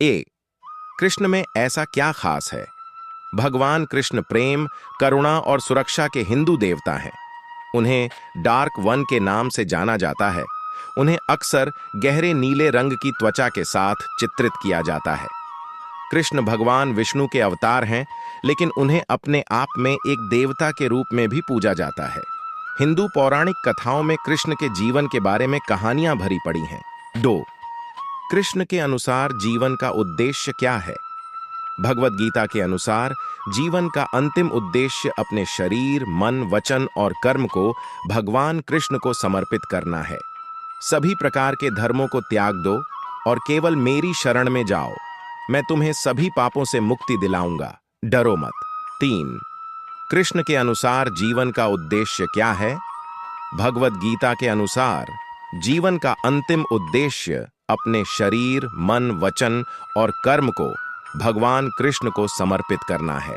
ए, कृष्ण में ऐसा क्या खास है? भगवान कृष्ण प्रेम, करुणा और सुरक्षा के हिंदू देवता हैं। उन्हें डार्क वन के नाम से जाना जाता है। उन्हें अक्सर गहरे नीले रंग की त्वचा के साथ चित्रित किया जाता है। कृष्ण भगवान विष्णु के अवतार हैं, लेकिन उन्हें अपने आप में एक देवता के रूप में भी पूजा जाता है। हिंदू पौराणिक कथाओं में कृष्ण के जीवन के बारे में कहानियां भरी पड़ी हैं। 2, कृष्ण के अनुसार जीवन का उद्देश्य क्या है? भगवद गीता के अनुसार जीवन का अंतिम उद्देश्य अपने शरीर, मन, वचन और कर्म को भगवान कृष्ण को समर्पित करना है। सभी प्रकार के धर्मों को त्याग दो और केवल मेरी शरण में जाओ। मैं तुम्हें सभी पापों से मुक्ति दिलाऊंगा, डरो मत। 3, कृष्ण के अनुसार जीवन का उद्देश्य क्या है? भगवद गीता के अनुसार जीवन का अंतिम उद्देश्य अपने शरीर, मन, वचन और कर्म को भगवान कृष्ण को समर्पित करना है।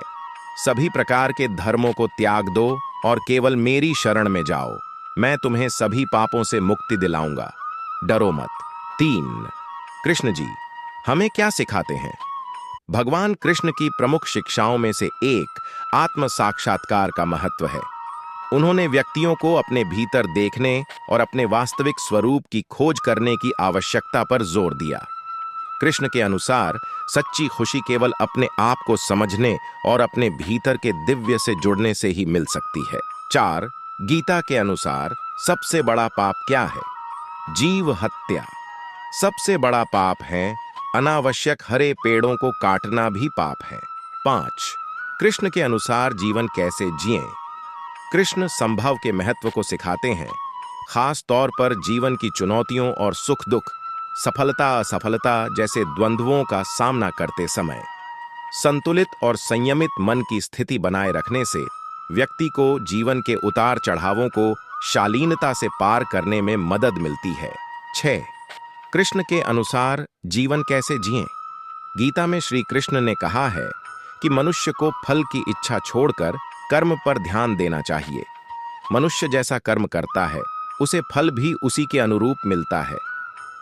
सभी प्रकार के धर्मों को त्याग दो और केवल मेरी शरण में जाओ। मैं तुम्हें सभी पापों से मुक्ति दिलाऊंगा, डरो मत। 3, कृष्ण जी हमें क्या सिखाते हैं? भगवान कृष्ण की प्रमुख शिक्षाओं में से एक आत्म साक्षात्कार का महत्व है। उन्होंने व्यक्तियों को अपने भीतर देखने और अपने वास्तविक स्वरूप की खोज करने की आवश्यकता पर जोर दिया। कृष्ण के अनुसार सच्ची खुशी केवल अपने आप को समझने और अपने भीतर के दिव्य से जुड़ने से ही मिल सकती है। 4, गीता के अनुसार सबसे बड़ा पाप क्या है? जीव हत्या सबसे बड़ा पाप है। अनावश्यक हरे पेड़ों को काटना भी पाप है। 5, कृष्ण के अनुसार जीवन कैसे जिएं? कृष्ण संभव के महत्व को सिखाते हैं, खास तौर पर जीवन की चुनौतियों और सुख दुख, सफलता असफलता जैसे द्वंद्वों का सामना करते समय। संतुलित और संयमित मन की स्थिति बनाए रखने से व्यक्ति को जीवन के उतार चढ़ावों को शालीनता से पार करने में मदद मिलती है। 6, कृष्ण के अनुसार जीवन कैसे जिएं? गीता में श्री कृष्ण ने कहा है कि मनुष्य को फल की इच्छा छोड़कर कर्म पर ध्यान देना चाहिए। मनुष्य जैसा कर्म करता है उसे फल भी उसी के अनुरूप मिलता है,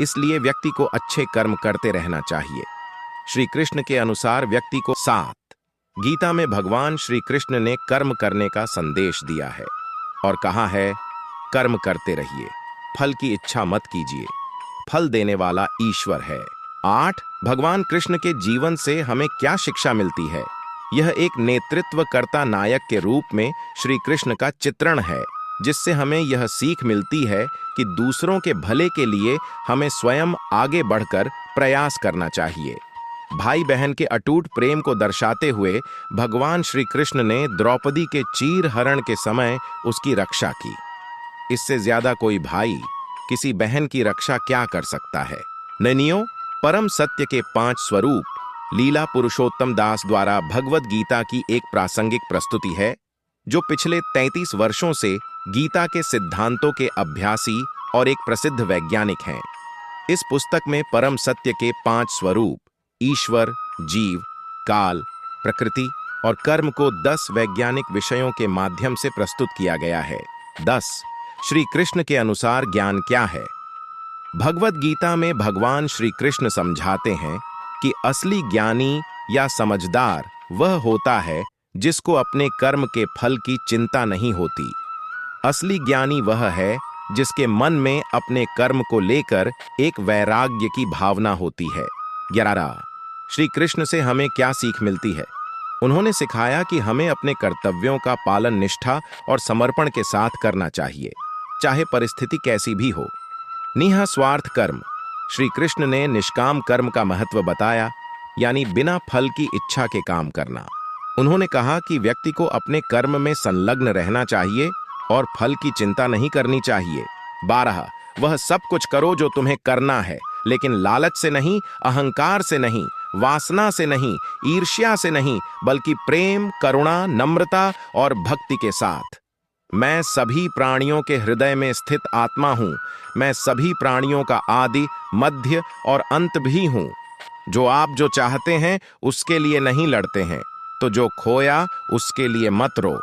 इसलिए व्यक्ति को अच्छे कर्म करते रहना चाहिए। श्री कृष्ण के अनुसार व्यक्ति को 7, गीता में भगवान श्री कृष्ण ने कर्म करने का संदेश दिया है और कहा है, कर्म करते रहिए, फल की इच्छा मत कीजिए, फल देने वाला ईश्वर है। 8, भगवान कृष्ण के जीवन से हमें क्या शिक्षा मिलती है? यह एक नेतृत्वकर्ता नायक के रूप में श्री कृष्ण का चित्रण है, जिससे हमें यह सीख मिलती है कि दूसरों के भले के लिए हमें स्वयं आगे बढ़कर प्रयास करना चाहिए। भाई बहन के अटूट प्रेम को दर्शाते हुए भगवान श्री कृष्ण ने द्रौपदी के चीर हरण के समय उसकी रक्षा की। इससे ज्यादा कोई भाई किसी बहन की रक्षा क्या कर सकता है? नैनियों, परम सत्य के 5 स्वरूप लीला पुरुषोत्तम दास द्वारा भगवद गीता की एक प्रासंगिक प्रस्तुति है, जो पिछले 33 वर्षों से गीता के सिद्धांतों के अभ्यासी और एक प्रसिद्ध वैज्ञानिक हैं। इस पुस्तक में परम सत्य के 5 स्वरूप ईश्वर, जीव, काल, प्रकृति और कर्म को 10 वैज्ञानिक विषयों के माध्यम से प्रस्तुत किया गया है। 10, श्री कृष्ण के अनुसार ज्ञान क्या है? भगवद गीता में भगवान श्री कृष्ण समझाते हैं कि असली ज्ञानी या समझदार वह होता है जिसको अपने कर्म के फल की चिंता नहीं होती। असली ज्ञानी वह है जिसके मन में अपने कर्म को लेकर एक वैराग्य की भावना होती है। 11, श्री कृष्ण से हमें क्या सीख मिलती है? उन्होंने सिखाया कि हमें अपने कर्तव्यों का पालन निष्ठा और समर्पण के साथ करना चाहिए, चाहे परिस्थिति कैसी भी हो। निःस्वार्थ कर्म, श्री कृष्ण ने निष्काम कर्म का महत्व बताया, यानी बिना फल की इच्छा के काम करना। उन्होंने कहा कि व्यक्ति को अपने कर्म में संलग्न रहना चाहिए और फल की चिंता नहीं करनी चाहिए। 12, वह सब कुछ करो जो तुम्हें करना है, लेकिन लालच से नहीं, अहंकार से नहीं, वासना से नहीं, ईर्ष्या से नहीं, बल्कि प्रेम, करुणा, नम्रता और भक्ति के साथ। मैं सभी प्राणियों के हृदय में स्थित आत्मा हूं। मैं सभी प्राणियों का आदि, मध्य और अंत भी हूं। जो चाहते हैं उसके लिए नहीं लड़ते हैं, तो जो खोया उसके लिए मत रो।